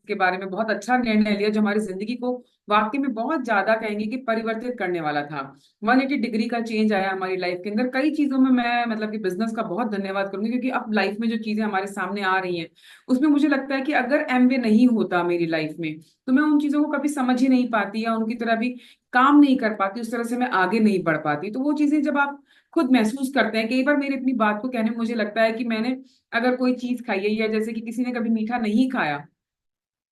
के बारे में बहुत अच्छा निर्णय लिया जो हमारी जिंदगी को वाकई में बहुत ज्यादा कहेंगे कि परिवर्तित करने वाला था। 180 डिग्री का चेंज आया हमारी लाइफ के अंदर। कई चीजों में मैं मतलब कि बिजनेस का बहुत धन्यवाद करूंगी, क्योंकि अब लाइफ में जो चीजें हमारे सामने आ रही हैं उसमें मुझे लगता है कि अगर एमवे नहीं होता मेरी लाइफ में तो मैं उन चीजों को कभी समझ ही नहीं पाती या उनकी तरह भी काम नहीं कर पाती, उस तरह से मैं आगे नहीं बढ़ पाती। तो वो चीजें जब आप खुद महसूस करते हैं, कई बार मेरी अपनी बात को कहने में मुझे लगता है कि मैंने अगर कोई चीज खाई है या जैसे कि किसी ने कभी मीठा नहीं खाया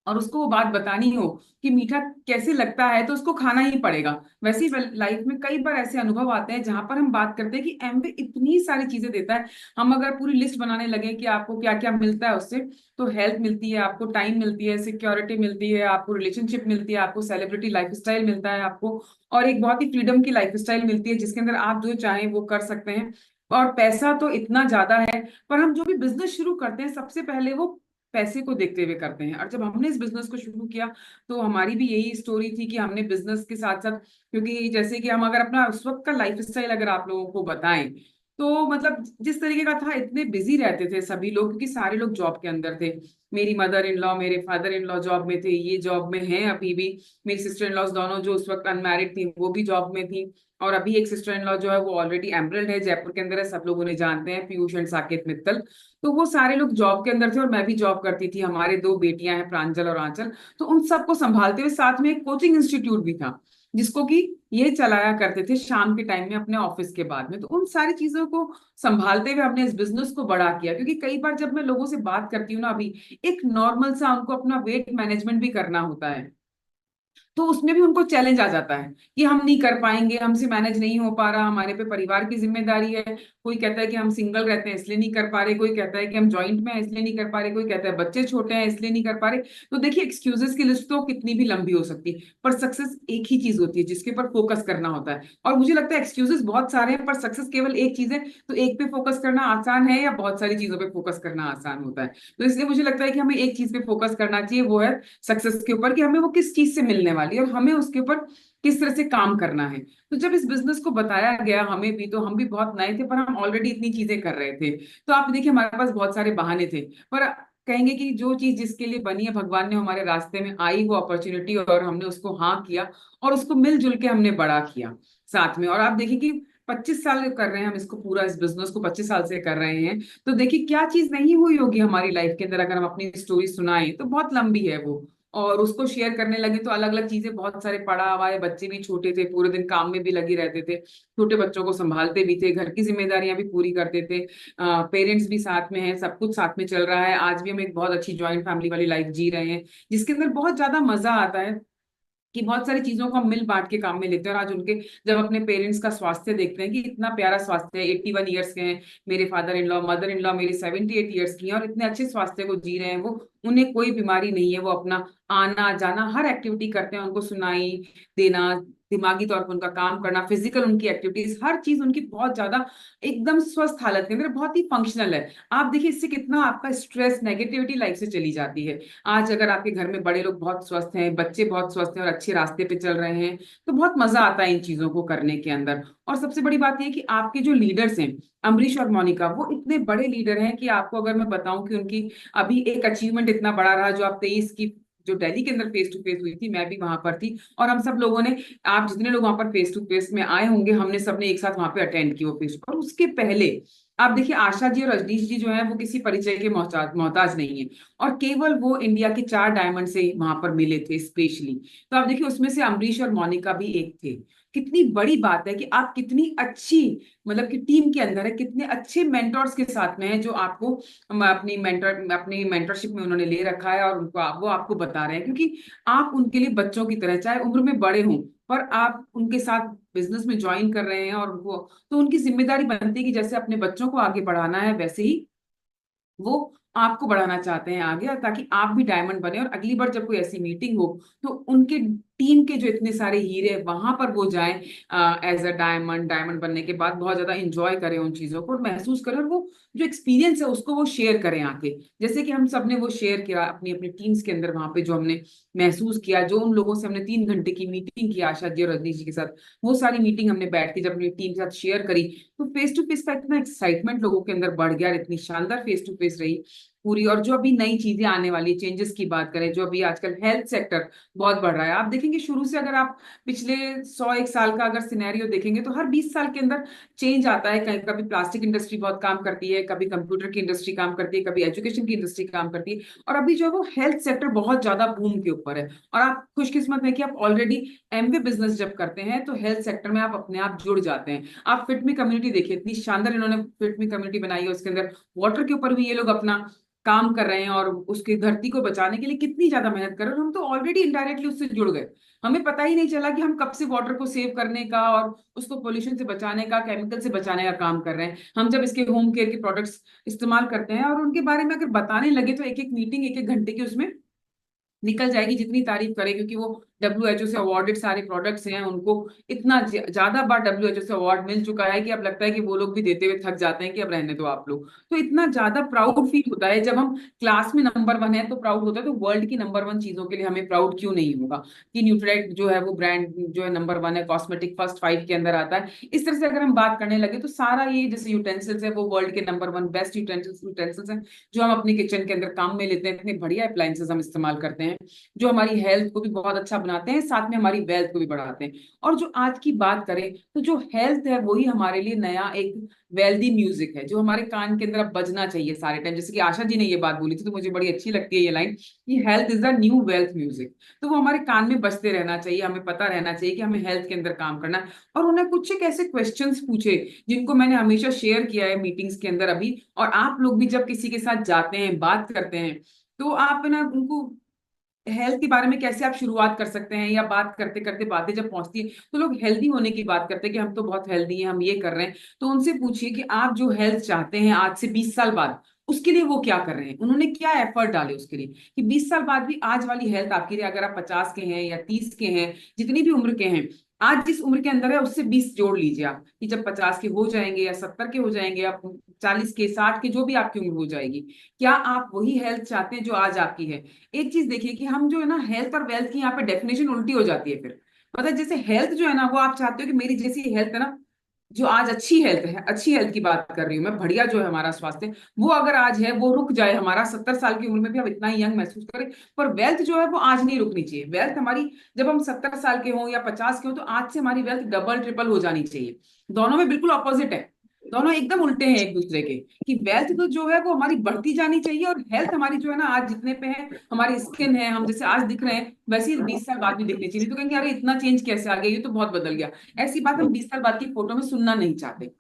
और उसको वो बात बतानी हो कि मीठा कैसे लगता है तो उसको खाना ही पड़ेगा। वैसे ही लाइफ में कई बार ऐसे अनुभव आते हैं जहां पर हम बात करते हैं कि एमवे इतनी सारी चीजें देता है। हम अगर पूरी लिस्ट बनाने लगे कि आपको क्या क्या मिलता है उससे, तो हेल्थ मिलती है, आपको टाइम मिलती है, सिक्योरिटी मिलती है, आपको रिलेशनशिप मिलती है, आपको सेलिब्रिटी लाइफस्टाइल मिलता है आपको, और एक बहुत ही फ्रीडम की लाइफस्टाइल मिलती है जिसके अंदर आप जो चाहें वो कर सकते हैं। और पैसा तो इतना ज्यादा है, पर हम जो भी बिजनेस शुरू करते हैं सबसे पहले वो पैसे को देखते हुए करते हैं। और जब हमने इस बिजनेस को शुरू किया तो हमारी भी यही स्टोरी थी कि हमने बिजनेस के साथ साथ, क्योंकि जैसे कि हम अगर अपना उस वक्त का लाइफ स्टाइल अगर आप लोगों को बताएं तो मतलब जिस तरीके का था, इतने बिजी रहते थे सभी लोग क्योंकि सारे लोग जॉब के अंदर थे। मेरी मदर इन लॉ, मेरे फादर इन लॉ जॉब में थे, ये जॉब में हैं अभी भी। मेरी सिस्टर इन लॉज दोनों जो उस वक्त अनमैरिड थी वो भी जॉब में थी। और अभी एक सिस्टर इन लॉ जो है वो ऑलरेडी एमरल्ड है, जयपुर के अंदर है, सब लोग उन्हें जानते हैं, पीयूष एंड साकेत मित्तल। तो वो सारे लोग जॉब के अंदर थे और मैं भी जॉब करती थी। हमारे दो बेटियां हैं, प्रांजल और आंचल। तो उन सबको संभालते हुए साथ में एक कोचिंग इंस्टीट्यूट भी था जिसको कि ये चलाया करते थे शाम के टाइम में अपने ऑफिस के बाद में। तो उन सारी चीजों को संभालते हुए हमने इस बिजनेस को बड़ा किया, क्योंकि कई बार जब मैं लोगों से बात करती हूँ ना, अभी एक नॉर्मल सा उनको अपना वेट मैनेजमेंट भी करना होता है तो उसमें भी उनको चैलेंज आ जाता है कि हम नहीं कर पाएंगे, हमसे मैनेज नहीं हो पा रहा, हमारे पे परिवार की जिम्मेदारी है। कोई कहता है कि हम सिंगल रहते हैं इसलिए नहीं कर पा रहे, कोई कहता है कि हम जॉइंट में हैं इसलिए नहीं कर पा रहे, कोई कहता है बच्चे छोटे हैं इसलिए नहीं कर पा रहे। तो देखिए, एक्सक्यूजेस की लिस्ट तो कितनी भी लंबी हो सकती है, पर सक्सेस एक ही चीज होती है जिसके ऊपर फोकस करना होता है। और मुझे लगता है एक्सक्यूजेस बहुत सारे हैं पर सक्सेस केवल एक चीज है। तो एक पे फोकस करना आसान है या बहुत सारी चीजों पे फोकस करना आसान होता है? तो इसलिए मुझे लगता है कि हमें एक चीज पे फोकस करना चाहिए, वो है सक्सेस के ऊपर, कि हमें वो किस चीज से मिलने वाली है और हमें उसके ऊपर किस तरह से काम करना है। तो जब इस बिजनेस को बताया गया हमें भी, तो हम भी बहुत नए थे पर हम ऑलरेडी इतनी चीजें कर रहे थे। तो आप देखिए, हमारे पास बहुत सारे बहाने थे, पर कहेंगे कि जो चीज जिसके लिए बनी है, भगवान ने हमारे रास्ते में आई वो अपॉर्चुनिटी और हमने उसको हाँ किया और उसको मिलजुल के हमने बड़ा किया साथ में। और आप देखिए कि 25 साल कर रहे हैं हम इसको, पूरा इस बिजनेस को 25 साल से कर रहे हैं। तो देखिए क्या चीज नहीं हुई होगी हमारी लाइफ के अंदर, अगर हम अपनी स्टोरी सुनाएं तो बहुत लंबी है वो। और उसको शेयर करने लगे तो अलग अलग चीजें, बहुत सारे पड़ा हुआ है, बच्चे भी छोटे थे, पूरे दिन काम में भी लगे रहते थे, छोटे बच्चों को संभालते भी थे, घर की जिम्मेदारियां भी पूरी करते थे, पेरेंट्स भी साथ में हैं, सब कुछ साथ में चल रहा है। आज भी हम एक बहुत अच्छी जॉइंट फैमिली वाली लाइफ जी रहे हैं जिसके अंदर बहुत ज्यादा मजा आता है कि बहुत सारी चीजों को हम मिल बांट के काम में लेते हैं। और आज उनके जब अपने पेरेंट्स का स्वास्थ्य देखते हैं कि इतना प्यारा स्वास्थ्य है, 81 ईयर्स के हैं मेरे father in law, mother in law मेरी 78 ईयर्स की हैं और इतने अच्छे स्वास्थ्य को जी रहे हैं वो, उन्हें कोई बीमारी नहीं है, वो अपना आना जाना हर एक्टिविटी करते हैं, उनको सुनाई देना, दिमागी तौर पर उनका काम करना, फिजिकल उनकी एक्टिविटीज, हर चीज उनकी बहुत ज्यादा एकदम स्वस्थ हालत के अंदर, बहुत ही फंक्शनल है। आप देखिए इससे कितना आपका स्ट्रेस नेगेटिविटी लाइफ से चली जाती है। आज अगर आपके घर में बड़े लोग बहुत स्वस्थ हैं, बच्चे बहुत स्वस्थ हैं और अच्छे रास्ते पे चल रहे हैं, तो बहुत मजा आता है इन चीजों को करने के अंदर। और सबसे बड़ी बात यह है कि आपके जो लीडर्स हैं, अमरीश और मोनिका, वो इतने बड़े लीडर हैं कि आपको अगर मैं बताऊं कि उनकी अभी एक अचीवमेंट इतना बड़ा रहा जो आप 23 की, जो दिल्ली के अंदर फेस टू फेस हुई थी, मैं भी वहां पर थी और हम सब लोगों ने, आप जितने लोग वहां पर फेस टू फेस में आए होंगे, हमने सबने एक साथ वहां पे अटेंड की वो फेस। और उसके पहले आप देखिए, आशा जी और रजनीश जी जो है वो किसी परिचय के मोहताज मोहताज नहीं है, और केवल वो इंडिया के 4 डायमंड से वहां पर मिले थे स्पेशली। तो आप देखिए उसमें से अमरीश और मोनिका भी एक थे। कितनी बड़ी बात है कि आप कितनी अच्छी मतलब कि टीम के अंदर है, कितने अच्छे मेंटर्स के साथ में है जो आपको अपनी मेंटरशिप में उन्होंने ले रखा है और उनको वो आपको बता रहे हैं, क्योंकि आप उनके लिए बच्चों की तरह, चाहे उम्र में बड़े हों, पर आप उनके साथ बिजनेस में ज्वाइन कर रहे हैं और उनको, तो उनकी जिम्मेदारी बनती है कि जैसे अपने बच्चों को आगे बढ़ाना है वैसे ही वो आपको बढ़ाना चाहते हैं आगे, और ताकि आप भी डायमंड बने और अगली बार जब कोई ऐसी मीटिंग हो तो उनके टीम के जो इतने सारे हीरे वहां पर वो जाएं एज अ डायमंड, डायमंड बनने के बाद बहुत ज्यादा इंजॉय करें उन चीजों को और महसूस करें, और वो जो एक्सपीरियंस है उसको वो शेयर करें आके। जैसे कि हम सब ने वो शेयर किया अपनी अपनी टीम्स के अंदर, वहां पे जो हमने महसूस किया, जो उन लोगों से हमने 3 घंटे की मीटिंग की आशा जी और रजनी जी के साथ, वो सारी मीटिंग हमने बैठ के जब अपनी टीम के साथ शेयर करी, तो फेस टू फेस का इतना एक्साइटमेंट लोगों के अंदर बढ़ गया और इतनी शानदार फेस टू फेस रही पूरी। और जो अभी नई चीजें आने वाली चेंजेस की बात करें, जो अभी आजकल हेल्थ सेक्टर बहुत बढ़ रहा है, आप देखेंगे शुरू से अगर आप पिछले 100 1 साल का अगर सिनेरियो देखेंगे तो हर 20 साल के अंदर चेंज आता है। कहीं कभी प्लास्टिक इंडस्ट्री बहुत काम करती है, कभी कंप्यूटर की इंडस्ट्री काम करती है, कभी एजुकेशन की इंडस्ट्री काम करती है, और अभी जो है वो हेल्थ सेक्टर बहुत ज्यादा बूम के ऊपर है। और आप खुशकिस्मत है कि आप ऑलरेडी एमवे बिजनेस जब करते हैं तो हेल्थ सेक्टर में आप अपने आप जुड़ जाते हैं। आप फिटमी कम्युनिटी देखिए, इतनी शानदार इन्होंने फिटमी कम्युनिटी बनाई है, उसके अंदर वाटर के ऊपर भी ये लोग अपना काम कर रहे हैं, और उसकी धरती को बचाने के लिए कितनी ज्यादा मेहनत कर रहे हैं, और हम तो ऑलरेडी इनडायरेक्टली उससे जुड़ गए। हमें पता ही नहीं चला कि हम कब से वाटर को सेव करने का और उसको पोल्यूशन से बचाने का, केमिकल से बचाने का काम कर रहे हैं। हम जब इसके होम केयर के प्रोडक्ट्स इस्तेमाल करते हैं और उनके बारे में अगर बताने लगे तो एक एक मीटिंग 1 1 घंटे की उसमें निकल जाएगी, जितनी तारीफ करें, क्योंकि वो डब्ल्यूएचओ से अवार्डेड सारे प्रोडक्ट्स हैं। उनको इतना ज्यादा बार डब्ल्यूएचओ से अवार्ड मिल चुका है कि अब लगता है कि वो लोग भी देते हुए थक जाते हैं कि अब रहने दो आप लोग। तो इतना ज्यादा प्राउड फील होता है जब हम क्लास में नंबर 1 है तो प्राउड होता है, तो वर्ल्ड की नंबर 1 चीजों के लिए हमें प्राउड क्यों नहीं होगा। कि न्यूट्रेलाइट जो है वो ब्रांड जो है नंबर 1 है, कॉस्मेटिक फर्स्ट 5 के अंदर आता है। इस तरह से अगर हम बात करने लगे तो सारा ये जैसे यूटेंसिल्स है वो वर्ल्ड के नंबर 1 बेस्ट यूटेंसिल्स हैं, जो हम अपने किचन के अंदर काम में लेते हैं। इतने बढ़िया अप्लायंसेस हम इस्तेमाल करते हैं जो हमारी हेल्थ को भी बहुत अच्छा बनाते हैं, साथ में हमारी वेल्थ को भी बढ़ाते हैं। और जो आज की बात करें तो जो हेल्थ है वही हमारे लिए नया एक वेल्दी म्यूजिक है, जो हमारे कान के अंदर अब बजना चाहिए सारे टाइम। जैसे कि आशा जी ने ये बात बोली थी तो मुझे बड़ी अच्छी लगती है ये लाइन, कि health is the new wealth music. तो वो हमारे कान में बजते रहना चाहिए, हमें पता रहना चाहिए कि हमें हेल्थ के अंदर काम करना है। और उन्हें कुछ एक ऐसे क्वेश्चंस पूछे जिनको मैंने हमेशा शेयर किया है मीटिंग्स के अंदर अभी, और आप लोग भी जब किसी के साथ जाते हैं बात करते हैं तो आप ना उनको हेल्थ के बारे में कैसे आप शुरुआत कर सकते हैं, या बात करते करते बातें जब पहुंचती है तो लोग हेल्दी होने की बात करते हैं कि हम तो बहुत हेल्दी हैं, हम ये कर रहे हैं। तो उनसे पूछिए कि आप जो हेल्थ चाहते हैं आज से 20 साल बाद, उसके लिए वो क्या कर रहे हैं, उन्होंने क्या एफर्ट डाले उसके लिए, कि 20 साल बाद भी आज वाली हेल्थ आपके लिए, अगर आप 50 के हैं या 30 के हैं, जितनी भी उम्र के हैं, आज जिस उम्र के अंदर है उससे 20 जोड़ लीजिए आप, कि जब 50 के हो जाएंगे या 70 के हो जाएंगे, या 40 के 60 के, जो भी आपकी उम्र हो जाएगी, क्या आप वही हेल्थ चाहते हैं जो आज आपकी है। एक चीज देखिए कि हम जो है ना हेल्थ और वेल्थ की यहाँ पे डेफिनेशन उल्टी हो जाती है फिर। पता है, जैसे हेल्थ जो है ना वो आप चाहते हो कि मेरी जैसी हेल्थ है ना, जो आज अच्छी हेल्थ है, अच्छी हेल्थ की बात कर रही हूँ मैं, बढ़िया जो है हमारा स्वास्थ्य, वो अगर आज है वो रुक जाए, हमारा 70 साल की उम्र में भी हम इतना यंग महसूस करें। पर वेल्थ जो है वो आज नहीं रुकनी चाहिए। वेल्थ हमारी जब हम 70 साल के हों या 50 के हों तो आज से हमारी वेल्थ डबल ट्रिपल हो जानी चाहिए। दोनों में बिल्कुल ऑपोजिट है, दोनों एकदम उल्टे हैं एक दूसरे के। कि वेल्थ तो जो है वो हमारी बढ़ती जानी चाहिए, और हेल्थ हमारी जो है ना आज जितने पे है, हमारी स्किन है, हम जैसे आज दिख रहे हैं वैसे ही 20 साल बाद भी दिखनी चाहिए। नहीं तो कहेंगे अरे इतना चेंज कैसे आ गया, ये तो बहुत बदल गया। ऐसी बात हम 20 साल बाद की फोटो में सुनना नहीं चाहते।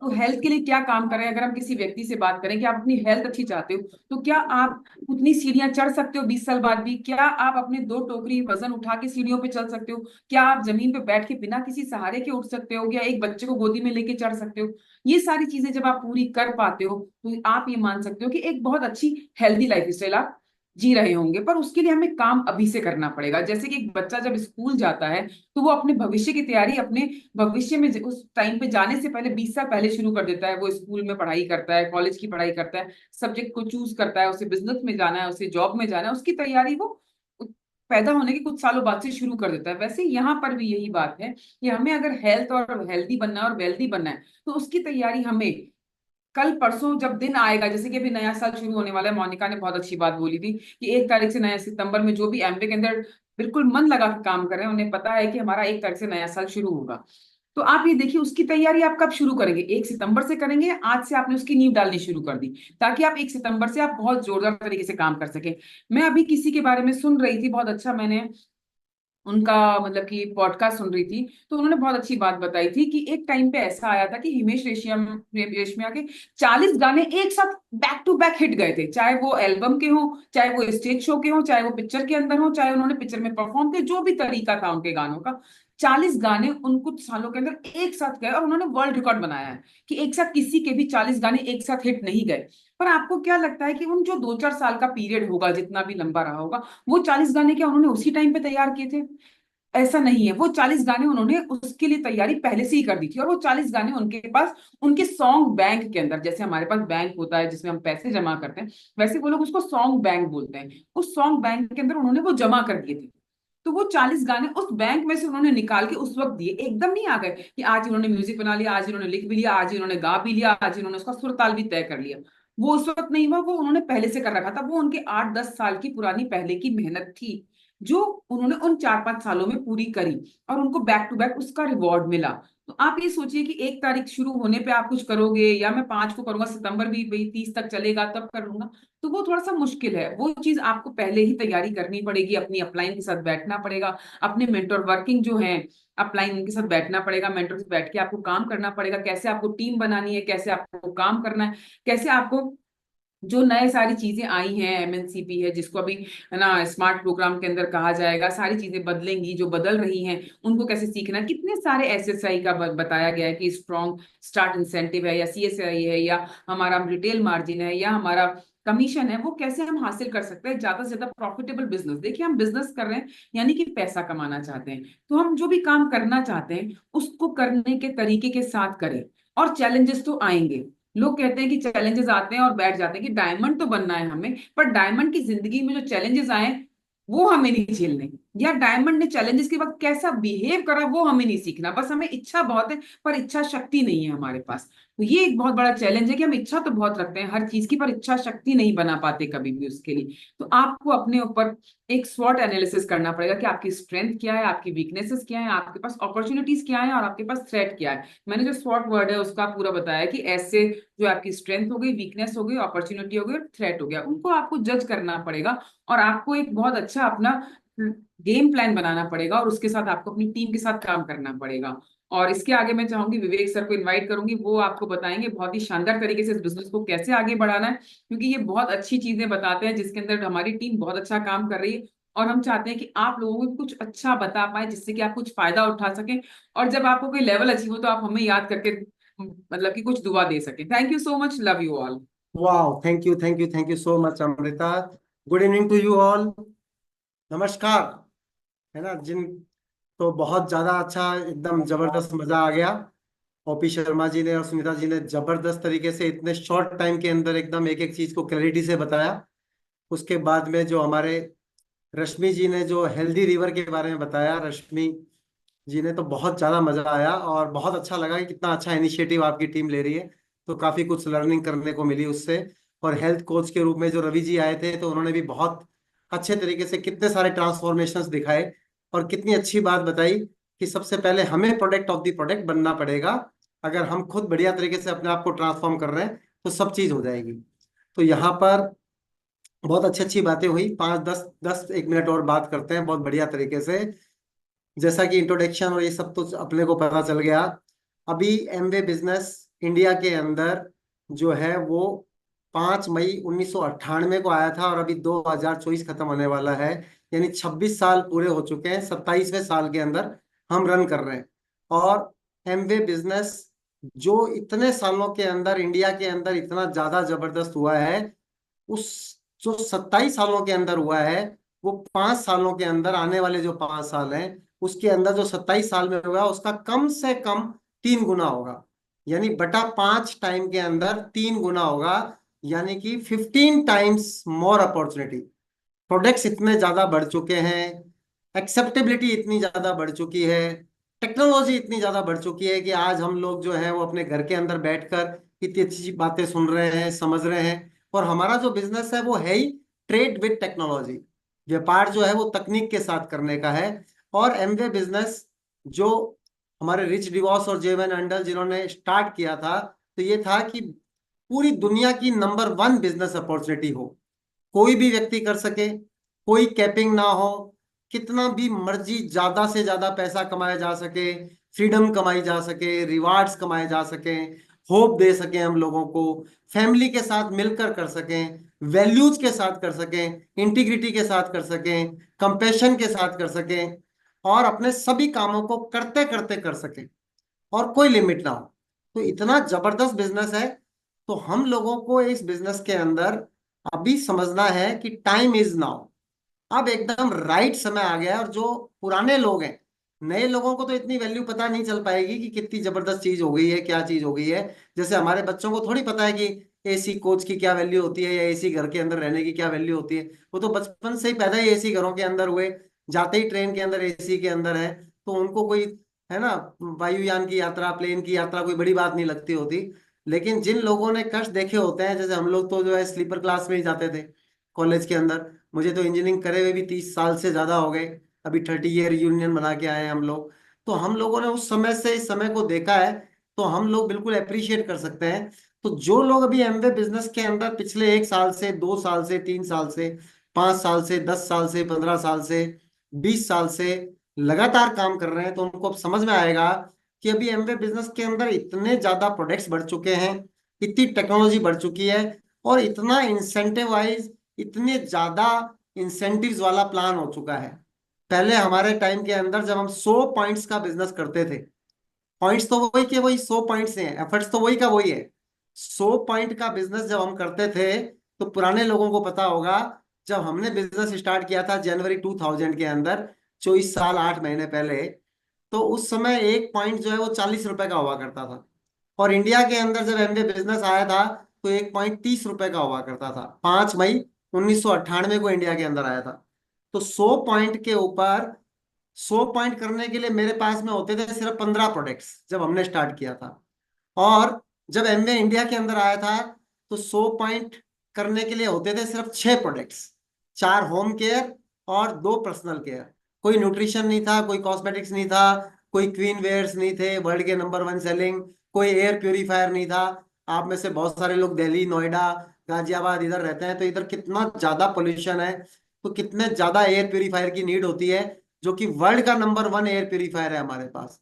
तो हेल्थ के लिए क्या काम कर रहे हैं, अगर हम किसी व्यक्ति से बात करें कि आप अपनी हेल्थ अच्छी चाहते हो तो क्या आप उतनी सीढ़ियां चढ़ सकते हो 20 साल बाद भी, क्या आप अपने 2 टोकरी वजन उठा के सीढ़ियों पे चल सकते हो, क्या आप जमीन पे बैठ के बिना किसी सहारे के उठ सकते हो, या एक बच्चे को गोदी में लेके चढ़ सकते हो। ये सारी चीजें जब आप पूरी कर पाते हो तो आप ये मान सकते हो कि एक बहुत अच्छी हेल्दी लाइफ स्टाइल आप जी रहे होंगे। पर उसके लिए हमें काम अभी से करना पड़ेगा। जैसे कि एक बच्चा जब स्कूल जाता है तो वो अपने भविष्य की तैयारी अपने भविष्य में उस टाइम पे जाने से पहले 20 साल पहले शुरू कर देता है। वो स्कूल में पढ़ाई करता है, कॉलेज की पढ़ाई करता है, सब्जेक्ट को चूज करता है, उसे बिजनेस में जाना है, उसे जॉब में जाना है, उसकी तैयारी वो पैदा होने के कुछ सालों बाद से शुरू कर देता है। वैसे यहाँ पर भी यही बात है कि हमें अगर हेल्थ और हेल्दी बनना है और वेल्दी बनना है तो उसकी तैयारी हमें कल परसों जब दिन आएगा, जैसे कि अभी नया साल शुरू होने वाला है, मोनिका ने बहुत अच्छी बात बोली थी कि 1 तारीख से नया सितंबर में जो भी एमबे के अंदर बिल्कुल मन लगा के काम कर रहे हैं, उन्हें पता है कि हमारा 1 तारीख से नया साल शुरू होगा। तो आप ये देखिए उसकी तैयारी आप कब शुरू करेंगे, 1 सितंबर से करेंगे। आज से आपने उसकी नींव डालनी शुरू कर दी ताकि आप 1 सितंबर से आप बहुत जोरदार तरीके से काम कर सके। मैं अभी किसी के बारे में सुन रही थी, बहुत अच्छा, मैंने उनका मतलब कि पॉडकास्ट सुन रही थी, तो उन्होंने बहुत अच्छी बात बताई थी कि एक टाइम पे ऐसा आया था कि हिमेश रेशमिया के 40 गाने एक साथ बैक टू बैक हिट गए थे, चाहे वो एल्बम के हों, चाहे वो स्टेज शो के हों, चाहे वो पिक्चर के अंदर हो, चाहे उन्होंने पिक्चर में परफॉर्म किया, जो भी तरीका था उनके गानों का, 40 गाने उन कुछ सालों के अंदर एक साथ गए, और उन्होंने वर्ल्ड रिकॉर्ड बनाया है कि एक साथ किसी के भी 40 गाने एक साथ हिट नहीं गए। पर आपको क्या लगता है कि उन जो 2 4 साल का पीरियड होगा, जितना भी लंबा रहा होगा, वो 40 गाने क्या उन्होंने उसी टाइम पे तैयार किए थे? ऐसा नहीं है। वो 40 गाने उन्होंने उसके लिए तैयारी पहले से ही कर दी थी, और वो 40 गाने उनके पास उनके सॉन्ग बैंक के अंदर, जैसे हमारे पास बैंक होता है जिसमें हम पैसे जमा करते हैं, वैसे वो लोग उसको सॉन्ग बैंक बोलते हैं, उस सॉन्ग बैंक के अंदर उन्होंने वो जमा कर दिए थे। तो वो 40 गाने उस बैंक में से उन्होंने निकाल के उस वक्त दिए, एकदम नहीं आ गए कि आज इन्होंने म्यूजिक बना लिया, आज इन्होंने लिख भी लिया, आज इन्होंने गा भी लिया, आज इन्होंने उसका सुर ताल भी तय कर लिया। वो उस वक्त नहीं हुआ, वो उन्होंने पहले से कर रखा था। वो उनके 8-10 साल की पुरानी पहले की मेहनत थी जो उन्होंने उन 4-5 सालों में पूरी करी, और उनको बैक टू बैक उसका रिवॉर्ड मिला। तो आप ये सोचिए कि 1 तारीख शुरू होने पे आप कुछ करोगे, या मैं 5 को करूंगा, सितंबर भी भाई 30 तक चलेगा तब कर लूंगा, तो वो थोड़ा सा मुश्किल है। वो चीज आपको पहले ही तैयारी करनी पड़ेगी, अपनी अपलाइन के साथ बैठना पड़ेगा, अपने मेंटोर वर्किंग जो है अपलाइन उनके साथ बैठना पड़ेगा, मेंटोर से बैठ के आपको काम करना पड़ेगा, कैसे आपको टीम बनानी है, कैसे आपको काम करना है, कैसे आपको जो नए सारी चीजें आई हैं, एमएनसीपी है जिसको अभी है ना स्मार्ट प्रोग्राम के अंदर कहा जाएगा, सारी चीजें बदलेंगी जो बदल रही हैं, उनको कैसे सीखना है। कितने सारे एसएसआई का बताया गया है कि स्ट्रॉन्ग स्टार्ट इंसेंटिव है, या सीएसआई है, या हमारा रिटेल मार्जिन है, या हमारा कमीशन है, वो कैसे हम हासिल कर सकते हैं ज्यादा से ज्यादा प्रॉफिटेबल बिजनेस। देखिए हम बिजनेस कर रहे हैं यानी कि पैसा कमाना चाहते हैं, तो हम जो भी काम करना चाहते हैं उसको करने के तरीके के साथ करें। और चैलेंजेस तो आएंगे, लोग कहते हैं कि चैलेंजेस आते हैं और बैठ जाते हैं कि डायमंड तो बनना है हमें, पर डायमंड की जिंदगी में जो चैलेंजेस आए वो हमें नहीं झेलने, या डायमंड ने चैलेंजेस के वक्त कैसा बिहेव करा वो हमें नहीं सीखना। बस हमें इच्छा बहुत है पर इच्छा शक्ति नहीं है हमारे पास। तो ये एक बहुत बड़ा चैलेंज है कि हम इच्छा तो बहुत रखते हैं हर चीज की, पर इच्छा शक्ति नहीं बना पाते कभी भी उसके लिए। तो आपको अपने ऊपर एक स्वॉट एनालिसिस करना पड़ेगा कि आपकी स्ट्रेंथ क्या है, आपकी वीकनेसेस क्या है, आपके पास अपॉर्चुनिटीज क्या है, और आपके पास थ्रेट क्या है। मैंने जो स्वॉट वर्ड है उसका पूरा बताया कि ऐसे जो आपकी स्ट्रेंथ हो गई, वीकनेस हो गई, अपॉर्चुनिटी हो गई और थ्रेट हो गया, उनको आपको जज करना पड़ेगा। और आपको एक बहुत अच्छा अपना गेम प्लान बनाना पड़ेगा, और उसके साथ आपको अपनी टीम के साथ काम करना पड़ेगा। और इसके आगे मैं चाहूंगी विवेक सर को इनवाइट करूंगी, वो आपको बताएंगे बहुत ही शानदार तरीके से इस बिजनेस को कैसे आगे बढ़ाना है, क्योंकि ये बहुत अच्छी चीजें बताते हैं जिसके अंदर हमारी टीम बहुत अच्छा काम कर रही है। और हम चाहते हैं कि आप लोगों को कुछ अच्छा बता पाए जिससे कि आप कुछ फायदा उठा सकें, और जब आपको कोई लेवल अचीव हो तो आप हमें याद करके मतलब कि कुछ दुआ दे सके। Thank you so much, love you all. वाह, thank you, thank you, thank you so much Amrita. Good evening to you all. नमस्कार। है ना जिन तो बहुत ज्यादा अच्छा, एकदम जबरदस्त मजा आ गया। ओपी शर्मा जी ने और सुनीता जी ने जबरदस्त तरीके से इतने शॉर्ट टाइम के अंदर एकदम एक एक चीज को क्लैरिटी से बताया। उसके बाद में जो हमारे रश्मि जी ने जो हेल्दी रिवर के बारे में बताया, रश्मि जी ने तो बहुत ज्यादा मजा आया और बहुत अच्छा लगा कि कितना अच्छा इनिशिएटिव आपकी टीम ले रही है। तो काफी कुछ लर्निंग करने को मिली उससे। और हेल्थ कोच के रूप में जो रवि जी आए थे तो उन्होंने भी बहुत अच्छे तरीके से कितने सारे ट्रांसफॉर्मेशंस दिखाए और कितनी अच्छी बात बताई कि सबसे पहले हमें प्रोडक्ट ऑफ द प्रोडक्ट बनना पड़ेगा। अगर हम खुद बढ़िया तरीके से अपने आप को ट्रांसफॉर्म कर रहे हैं तो सब चीज हो जाएगी। तो यहाँ पर बहुत अच्छी अच्छी बातें हुई। 5 10 10 1 मिनट और बात करते हैं बहुत बढ़िया तरीके से। जैसा कि इंट्रोडक्शन और ये सब तो अपने को पता चल गया। अभी एमवे बिजनेस इंडिया के अंदर जो है वो 5 मई 1998 को आया था और अभी 2024 खत्म होने वाला है। यानी 26 साल पूरे हो चुके हैं, 27वें साल के अंदर हम रन कर रहे हैं। और एमवे बिजनेस जो इतने सालों के अंदर इंडिया के अंदर इतना ज्यादा जबरदस्त हुआ है, उस जो 27 सालों के अंदर हुआ है वो 5 सालों के अंदर, आने वाले जो 5 साल हैं उसके अंदर जो 27 साल में हुआ उसका कम से कम 3 गुना होगा। यानी बटा 5 टाइम के अंदर 3 गुना होगा। यानी कि 15 टाइम्स मोर अपॉर्चुनिटी। प्रोडक्ट्स इतने ज्यादा बढ़ चुके हैं, एक्सेप्टेबिलिटी इतनी ज्यादा बढ़ चुकी है, टेक्नोलॉजी इतनी ज्यादा बढ़ चुकी है कि आज हम लोग जो है वो अपने घर के अंदर बैठकर इतनी अच्छी बातें सुन रहे हैं, समझ रहे हैं। और हमारा जो बिजनेस है वो है ही ट्रेड विद टेक्नोलॉजी। व्यापार जो है वो तकनीक के साथ करने का है। और एमवे बिजनेस जो हमारे रिच डिवॉस और जेवन अंडल जिन्होंने स्टार्ट किया था, तो ये था कि पूरी दुनिया की नंबर 1 बिजनेस अपॉर्चुनिटी हो, कोई भी व्यक्ति कर सके, कोई कैपिंग ना हो, कितना भी मर्जी ज्यादा से ज्यादा पैसा कमाया जा सके, फ्रीडम कमाई जा सके, रिवार्ड्स कमाए जा सके, होप दे सके हम लोगों को, फैमिली के साथ मिलकर कर सकें, वैल्यूज के साथ कर सकें, इंटीग्रिटी के साथ कर सकें, कंपैशन के साथ कर सकें, और अपने सभी कामों को करते करते कर सकें और कोई लिमिट ना हो। तो इतना जबरदस्त बिजनेस है। तो हम लोगों को इस बिजनेस के अंदर अभी समझना है कि टाइम इज नाउ। अब एकदम राइट समय आ गया है। और जो पुराने लोग हैं, नए लोगों को तो इतनी वैल्यू पता नहीं चल पाएगी कि कितनी जबरदस्त चीज हो गई है, क्या चीज हो गई है। जैसे हमारे बच्चों को थोड़ी पता है कि एसी कोच की क्या वैल्यू होती है या एसी घर के अंदर रहने की क्या वैल्यू होती है। वो तो बचपन से ही पैदा ही एसी घरों के अंदर हुए, जाते ही ट्रेन के अंदर एसी के अंदर है। तो उनको कोई, है ना, वायुयान की यात्रा, प्लेन की यात्रा कोई बड़ी बात नहीं लगती होती। लेकिन जिन लोगों ने कष्ट देखे होते हैं, जैसे हम लोग तो जो है स्लीपर क्लास में ही जाते थे कॉलेज के अंदर। मुझे तो इंजीनियरिंग करे हुए भी 30 साल से ज्यादा हो गए। अभी 30 ईयर यूनियन बना के आए हैं हम लोग। तो हम लोगों ने उस समय से इस समय को देखा है, तो हम लोग बिल्कुल अप्रिशिएट कर सकते हैं। तो जो लोग अभी एमवे बिजनेस के अंदर पिछले 1 साल से, 2 साल से, 3 साल से, 5 साल से, 10 साल से, 15 साल से, 20 साल से लगातार काम कर रहे हैं, तो उनको अब समझ में आएगा कि अभी एमवे बिजनेस के अंदर इतने ज्यादा प्रोडक्ट्स बढ़ चुके हैं, इतनी टेक्नोलॉजी बढ़ चुकी है, और इतना इंसेंटिवाइज, इतने ज्यादा इंसेंटिव्स वाला प्लान हो चुका है। पहले हमारे टाइम के अंदर जब हम 100 पॉइंट्स का बिजनेस करते थे, पॉइंट्स तो वही के वही 100 पॉइंट्स हैं, एफर्ट्स तो वही का वही है। 100 पॉइंट का बिजनेस जब हम करते थे, तो पुराने लोगों को पता होगा, जब हमने बिजनेस स्टार्ट किया था जनवरी 2000 के अंदर, 24 साल 8 महीने पहले, तो उस समय एक पॉइंट जो है वो 40 रुपए का हुआ करता था। और इंडिया के अंदर जब एमवे बिजनेस आया था, तो एक पॉइंट 30 रुपए का हुआ करता था। 5 मई 1998 को इंडिया के अंदर आया था। तो 100 पॉइंट के ऊपर, 100 पॉइंट करने के लिए मेरे पास में होते थे सिर्फ 15 प्रोडक्ट्स जब हमने स्टार्ट किया था। और जब एमवे इंडिया के अंदर आया था, तो 100 पॉइंट करने के लिए होते थे सिर्फ 6 प्रोडक्ट्स। 4 होम केयर और 2 पर्सनल केयर। कोई न्यूट्रिशन नहीं था, कोई कॉस्मेटिक्स नहीं था, कोई क्वीन वेयर्स नहीं थे वर्ल्ड के नंबर 1 सेलिंग, कोई एयर प्यूरिफायर नहीं था। आप में से बहुत सारे लोग दिल्ली, नोएडा, गाजियाबाद इधर रहते हैं, तो इधर कितना ज्यादा पोल्यूशन है, तो कितने ज्यादा एयर प्यूरिफायर की नीड होती है, जो कि वर्ल्ड का नंबर 1 एयर प्यूरिफायर है हमारे पास।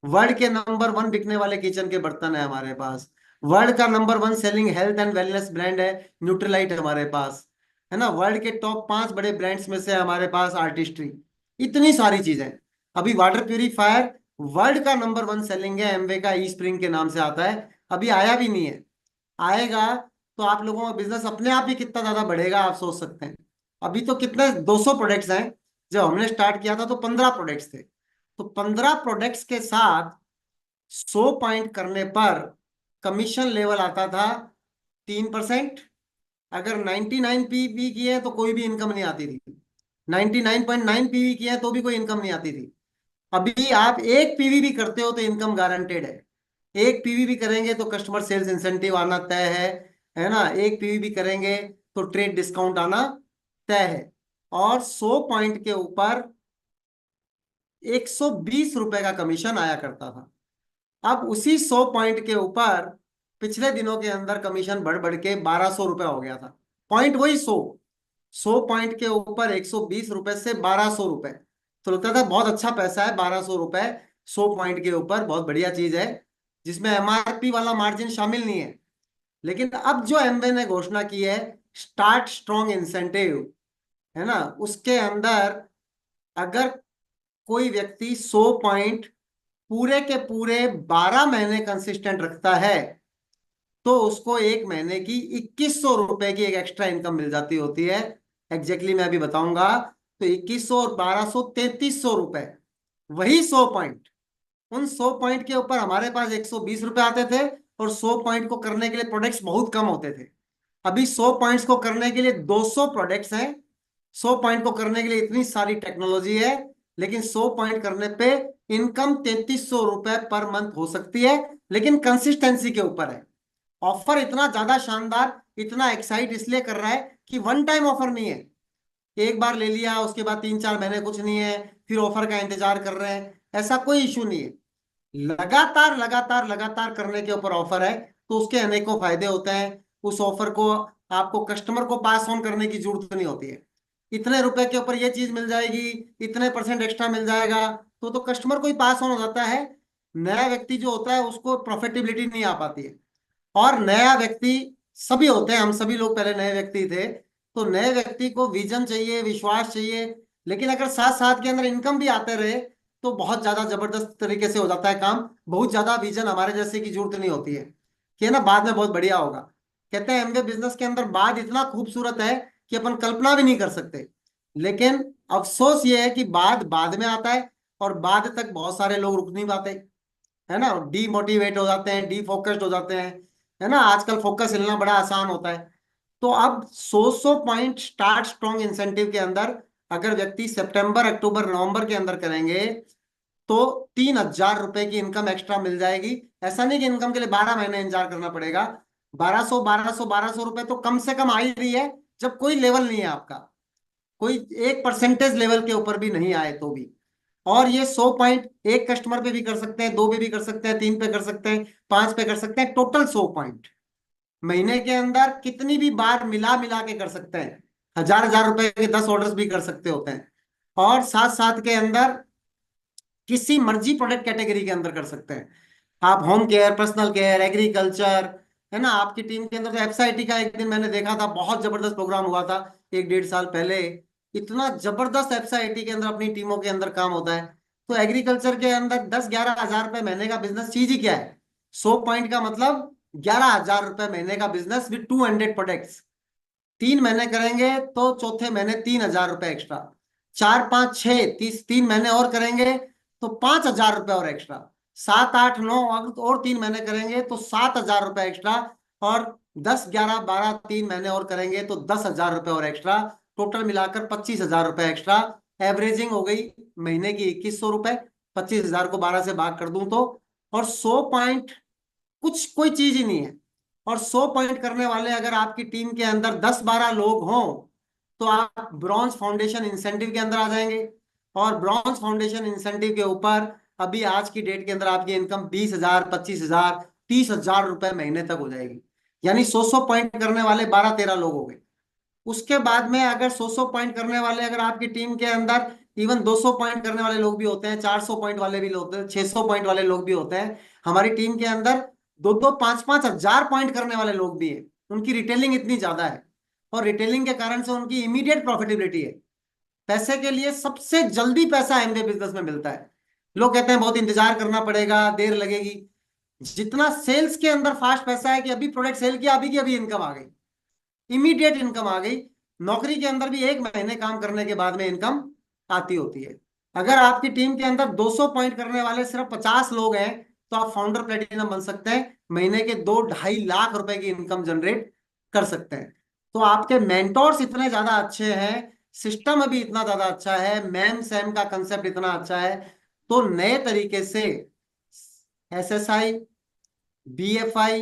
वर्ल्ड के नंबर 1 बिकने वाले किचन के बर्तन है हमारे पास। वर्ल्ड का number 1 selling health and wellness brand है न्यूट्रीलाइट हमारे पास, है ना। वर्ल्ड के टॉप 5 बड़े ब्रांड्स में से हमारे पास आर्टिस्ट्री। इतनी सारी चीजें। अभी वाटर प्यूरिफायर वर्ल्ड का नंबर 1 सेलिंग है, एमवे का ई स्प्रिंग के नाम से आता है। अभी आया भी नहीं है, आएगा तो आप लोगों का बिजनेस अपने आप ही कितना ज्यादा बढ़ेगा, आप सोच सकते हैं। अभी तो कितने 200 प्रोडक्ट्स हैं। जब हमने स्टार्ट किया था तो 15 प्रोडक्ट्स थे। तो 15 प्रोडक्ट्स के साथ 100 पॉइंट करने पर कमीशन लेवल आता था 3%। अगर 99 पीवी की है तो कोई भी इनकम नहीं आती थी। 99.9 पीवी की है तो भी कोई इनकम नहीं आती थी। अभी आप एक पीवी भी करते हो तो इनकम गारंटेड है। एक पीवी भी करेंगे तो कस्टमर सेल्स इंसेंटिव आना तय है ना। एक पीवी भी करेंगे तो ट्रेड डिस्काउंट आना तय है। और 100 पॉइंट के ऊपर 120 रुपए का कमीशन आया करता था। अब उसी 100 पॉइंट के ऊपर पिछले दिनों के अंदर कमीशन बढ़ बढ़ के 1200 रुपये हो गया था। पॉइंट वही 100, 100 पॉइंट के ऊपर 120 रुपए से 1200 रुपए। तो लगता था बहुत अच्छा पैसा है 1200 रुपए। 100 पॉइंट के ऊपर बहुत बढ़िया चीज है, जिसमें एमआरपी वाला मार्जिन शामिल नहीं है। लेकिन अब जो एमवे ने घोषणा की है, स्टार्ट स्ट्रॉन्ग इंसेंटिव, है ना, उसके अंदर अगर कोई व्यक्ति 100 पॉइंट पूरे के पूरे 12 महीने कंसिस्टेंट रखता है, तो उसको एक महीने की 2100 रुपए की एक एक्स्ट्रा इनकम मिल जाती होती है। एग्जैक्टली मैं अभी बताऊंगा। तो 2100 और 1200, 3300 रुपए। वही 100 पॉइंट, उन 100 पॉइंट के ऊपर हमारे पास 120 रुपए आते थे। और 100 पॉइंट को करने के लिए प्रोडक्ट्स बहुत कम होते थे। अभी 100 पॉइंट्स को करने के लिए 200 प्रोडक्ट्स हैं। 100 पॉइंट को करने के लिए इतनी सारी टेक्नोलॉजी है। लेकिन 100 पॉइंट करने पे इनकम 3300 रुपए पर मंथ हो सकती है, लेकिन कंसिस्टेंसी के ऊपर है। ऑफर इतना ज्यादा शानदार, इतना एक्साइट इसलिए कर रहा है कि वन टाइम ऑफर नहीं है। एक बार ले लिया, उसके बाद 3 4 महीने कुछ नहीं है, फिर ऑफर का इंतजार कर रहे हैं, ऐसा कोई इशू नहीं है। लगातार लगातार लगातार करने के ऊपर ऑफर है, तो उसके अनेकों फायदे होते हैं। उस ऑफर को आपको कस्टमर को पास ऑन करने की जरूरत नहीं होती है। इतने रुपए के ऊपर ये चीज मिल जाएगी, इतने परसेंट एक्स्ट्रा मिल जाएगा, तो कस्टमर को ही पास ऑन हो जाता है। नया व्यक्ति जो होता है उसको प्रॉफिटेबिलिटी नहीं आ पाती है। और नया व्यक्ति, सभी होते हैं, हम सभी लोग पहले नए व्यक्ति थे, तो नए व्यक्ति को विजन चाहिए, विश्वास चाहिए। लेकिन अगर साथ साथ के अंदर इनकम भी आते रहे, तो बहुत ज्यादा जबरदस्त तरीके से हो जाता है काम। बहुत ज्यादा विजन हमारे जैसे की जरूरत नहीं होती है कि है ना बाद में बहुत बढ़िया होगा। कहते हैं एमवे बिजनेस के अंदर बाद इतना खूबसूरत है कि अपन कल्पना भी नहीं कर सकते। लेकिन अफसोस ये है कि बाद बाद में आता है, और बाद तक बहुत सारे लोग रुक नहीं पाते, है ना। डीमोटिवेट हो जाते हैं, डीफोकस्ड हो जाते हैं, है ना। आजकल फोकस हिलना बड़ा आसान होता है। तो अब 100 पॉइंट स्टार्ट स्ट्रॉन्ग इंसेंटिव के अंदर अगर व्यक्ति सितंबर, अक्टूबर, नवंबर के अंदर करेंगे, तो 3000 रुपए की इनकम एक्स्ट्रा मिल जाएगी। ऐसा नहीं कि इनकम के लिए 12 महीने इंतजार करना पड़ेगा। 1200 रुपए तो कम से कम आ ही रही है, जब कोई लेवल नहीं है आपका, कोई एक परसेंटेज लेवल के ऊपर भी नहीं आए तो भी। और ये 100 पॉइंट एक कस्टमर पे भी कर सकते हैं, दो पे भी कर सकते हैं, तीन पे कर सकते हैं, पांच पे कर सकते हैं, टोटल 100 पॉइंट महीने के अंदर कितनी भी बार मिला मिला के कर सकते हैं। हजार हजार रुपए के 10 ऑर्डर्स भी कर सकते होते हैं। और साथ साथ के अंदर किसी मर्जी प्रोडक्ट कैटेगरी के अंदर कर सकते हैं। आप home care, personal care, agriculture, है ना। आपकी टीम के अंदर तो एफएसआईटी का एक दिन मैंने देखा था, बहुत जबरदस्त प्रोग्राम हुआ था 1 1.5 साल पहले। इतना जबरदस्त एफएसआईटी के अंदर अपनी टीमों के अंदर काम होता है। तो एग्रीकल्चर के अंदर 10 11 हजार रुपए महीने का बिजनेस चीज ही क्या है। 100 पॉइंट का मतलब 11 हजार रुपए महीने का बिजनेस विद 200 प्रोडक्ट्स। 3 महीने करेंगे तो चौथे महीने 3 हजार रुपए एक्स्ट्रा। 4 5 6 3 महीने और करेंगे तो 5 हजार रुपए और एक्स्ट्रा। 7 8 9 और 3 महीने करेंगे तो 7 हजार रुपए एक्स्ट्रा। और 10 11 12 3 महीने और करेंगे तो 10 हजार रुपए और एक्स्ट्रा। टोटल मिलाकर 25 हजार रुपए एक्स्ट्रा। एवरेजिंग हो गई महीने की 2100 रुपए। 25 हजार को 12 से भाग कर दूं तो, और 100 पॉइंट कुछ कोई चीज ही नहीं है। और 100 पॉइंट करने वाले अगर आपकी टीम के अंदर 10 12 लोग हों तो आप ब्रॉन्ज फाउंडेशन इंसेंटिव के अंदर आ जाएंगे। और ब्रॉन्ज फाउंडेशन इंसेंटिव के ऊपर अभी आज की डेट के अंदर आपकी इनकम 20 हजार, 25 हजार, 30 हजार रुपए महीने तक हो जाएगी। यानी 100 100 पॉइंट करने वाले 12 13 लोग हो गए। उसके बाद में अगर 100 100 पॉइंट करने वाले अगर आपकी टीम के अंदर इवन 200 पॉइंट करने वाले लोग भी होते हैं, 400 पॉइंट वाले भी होते हैं, 600 पॉइंट वाले लोग भी होते हैं। हमारी टीम के अंदर 2 2 5 5 हजार पॉइंट करने वाले लोग भी हैं। उनकी रिटेलिंग इतनी ज्यादा है, और रिटेलिंग के कारण से उनकी इमीडिएट प्रॉफिटेबिलिटी है। पैसे के लिए सबसे जल्दी पैसा एमबीए बिजनेस में मिलता है। लोग कहते हैं बहुत इंतजार करना पड़ेगा, देर लगेगी। जितना सेल्स के अंदर फास्ट पैसा है कि अभी प्रोडक्ट सेल किया, अभी की अभी इनकम आ गई, इमीडिएट इनकम आ गई। नौकरी के अंदर भी 1 महीने काम करने के बाद में इनकम आती होती है। अगर आपकी टीम के अंदर 200 पॉइंट करने वाले सिर्फ 50 लोग हैं तो आप फाउंडर प्लेटिनम बन सकते हैं, महीने के 2 2.5 लाख रुपए की इनकम जनरेट कर सकते हैं। तो आपके मेंटोर्स इतने ज्यादा अच्छे हैं, सिस्टम अभी इतना ज्यादा अच्छा है, मैम सैम का कंसेप्ट इतना अच्छा है। तो नए तरीके से एसएसआई, बीएफआई,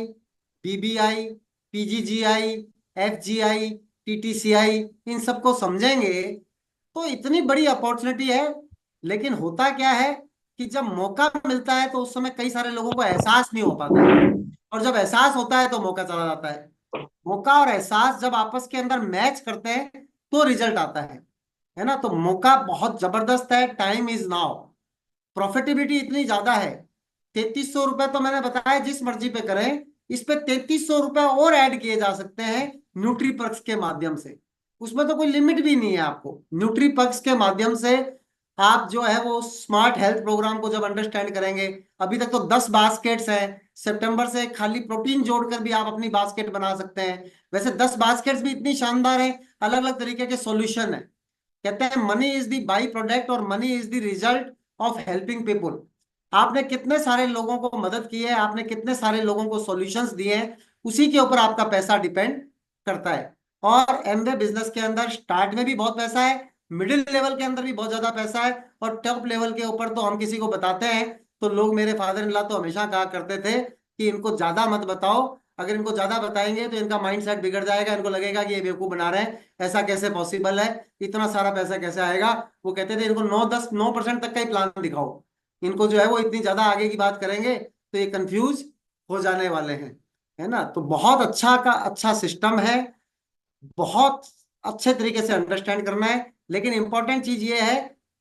बीबीआई, पीजीजीआई, एफजीआई, टीटीसीआई, इन सबको समझेंगे तो इतनी बड़ी अपॉर्चुनिटी है। लेकिन होता क्या है कि जब मौका मिलता है तो उस समय कई सारे लोगों को एहसास नहीं हो पाता है। और जब एहसास होता है तो मौका चला जाता है। मौका और एहसास जब आपस के अंदर मैच करते हैं तो रिजल्ट आता है ना। तो मौका बहुत जबरदस्त है, टाइम इज नाउ। प्रॉफिटेबिलिटी इतनी ज्यादा है, 3300 रुपए तो मैंने बताया जिस मर्जी पे करें, इस पे 3300 रुपए और ऐड किए जा सकते हैं न्यूट्री पर्क्स के माध्यम से। उसमें तो कोई लिमिट भी नहीं है आपको। न्यूट्री पर्क्स के माध्यम से आप जो है वो स्मार्ट हेल्थ प्रोग्राम को जब अंडरस्टैंड करेंगे, अभी तक तो 10 बास्केट्स हैं, सितंबर से खाली प्रोटीन जोड़कर भी आप अपनी बास्केट बना सकते हैं। वैसे 10 बास्केट्स भी इतनी शानदार है, अलग अलग तरीके के सॉल्यूशन है। कहते हैं money is the by product और money is the result of helping people. आपने कितने सारे लोगों को मदद की है, आपने कितने सारे लोगों को सॉल्यूशंस दिए हैं, उसी के ऊपर आपका पैसा डिपेंड करता है। और एमवे बिजनेस के अंदर स्टार्ट में भी बहुत पैसा है, मिडिल लेवल के अंदर भी बहुत ज्यादा पैसा है, और टॉप लेवल के ऊपर तो हम किसी को बताते हैं तो लोग, मेरे फादर इन लॉ तो हमेशा कहा करते थे कि इनको ज्यादा मत बताओ। अगर इनको ज्यादा बताएंगे तो इनका माइंड सेट बिगड़ जाएगा, इनको लगेगा कि ये बेवकूफ बना रहे हैं, ऐसा कैसे पॉसिबल है, इतना सारा पैसा कैसे आएगा। वो कहते थे इनको 9 10 9% तक का ही प्लान दिखाओ, इनको जो है वो इतनी ज्यादा आगे की बात करेंगे तो ये कंफ्यूज हो जाने वाले हैं, है ना। तो बहुत अच्छा का अच्छा सिस्टम है, बहुत अच्छे तरीके से अंडरस्टैंड करना है। लेकिन इंपॉर्टेंट चीज ये है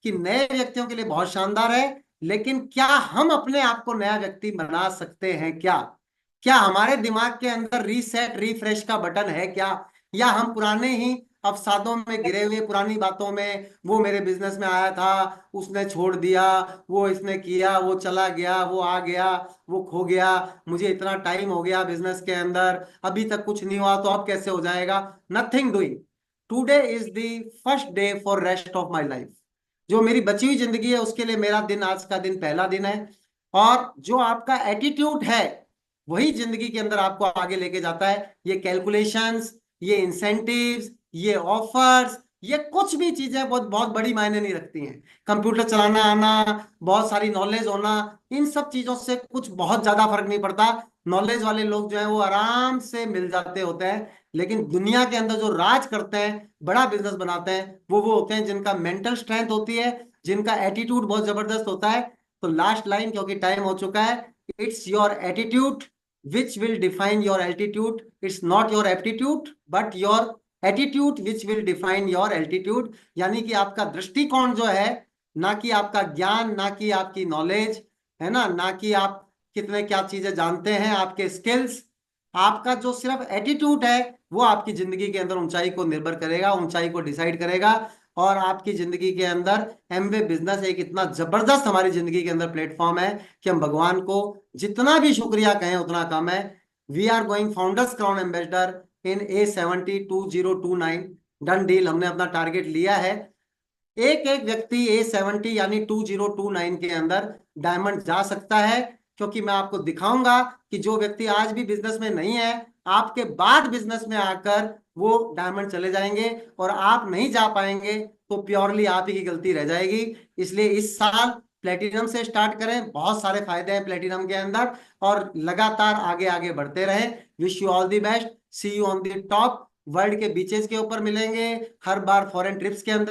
कि नए व्यक्तियों के लिए बहुत शानदार है, लेकिन क्या हम अपने आप को नया व्यक्ति बना सकते हैं क्या? क्या हमारे दिमाग के अंदर रीसेट रिफ्रेश का बटन है क्या? या हम पुराने ही अवसादों में गिरे हुए, पुरानी बातों में, वो मेरे बिजनेस में आया था, उसने छोड़ दिया, वो इसने किया, वो चला गया, वो आ गया, वो खो गया, मुझे इतना टाइम हो गया बिजनेस के अंदर, अभी तक कुछ नहीं हुआ तो अब कैसे हो जाएगा? Nothing doing. Today is the first day for rest of my life. जो मेरी बची हुई जिंदगी है उसके लिए मेरा दिन, आज का दिन पहला दिन है। और जो आपका एटीट्यूड है वही जिंदगी के अंदर आपको आगे लेके जाता है। ये कैलकुलेशंस, ये इंसेंटिव्स, ये ऑफर्स, ये कुछ भी चीजें बहुत बहुत बड़ी मायने नहीं रखती हैं। कंप्यूटर चलाना आना, बहुत सारी नॉलेज होना, इन सब चीजों से कुछ बहुत ज्यादा फर्क नहीं पड़ता। नॉलेज वाले लोग जो है वो आराम से मिल जाते होते हैं, लेकिन दुनिया के अंदर जो राज करते हैं, बड़ा बिजनेस बनाते हैं, वो होते हैं जिनका मेंटल स्ट्रेंथ होती है, जिनका एटीट्यूड बहुत जबरदस्त होता है। तो लास्ट लाइन, क्योंकि टाइम हो चुका है, it's your attitude which will define your altitude, it's not your aptitude but your attitude which will define your altitude. यानी कि आपका दृष्टिकोण जो है, ना कि आपका ज्ञान, ना कि आपकी नॉलेज, है ना कि आप कितने क्या चीजें जानते हैं, आपके स्किल्स, आपका जो सिर्फ एटीट्यूड है वो आपकी जिंदगी के अंदर ऊंचाई को निर्भर करेगा, ऊंचाई को डिसाइड करेगा। और आपकी जिंदगी के अंदर एमवे बिजनेस एक इतना जबरदस्त हमारी जिंदगी के अंदर प्लेटफॉर्म है कि हम भगवान को जितना भी शुक्रिया कहें उतना कम है। We are going founders crown ambassador in A70 2029। Done deal, हमने अपना टारगेट लिया है। एक एक व्यक्ति A70 यानी 2029 के अंदर डायमंड जा सकता है, क्योंकि मैं आपको दिखाऊंगा कि जो व्यक्ति आज भी बिजनेस में नहीं है, आपके बाद बिजनेस में आकर वो डायमंड चले जाएंगे, और आप नहीं जा पाएंगे तो प्योरली आप ही की गलती रह जाएगी। इसलिए इस साल प्लेटिनम से स्टार्ट करें, बहुत सारे फायदे हैं प्लेटिनम के अंदर, और लगातार आगे आगे बढ़ते रहें। Wish you all the best, see you on the top. World के बीचेस के ऊपर मिलेंगे, हर बार फॉरेन ट्रिप्स के अंदर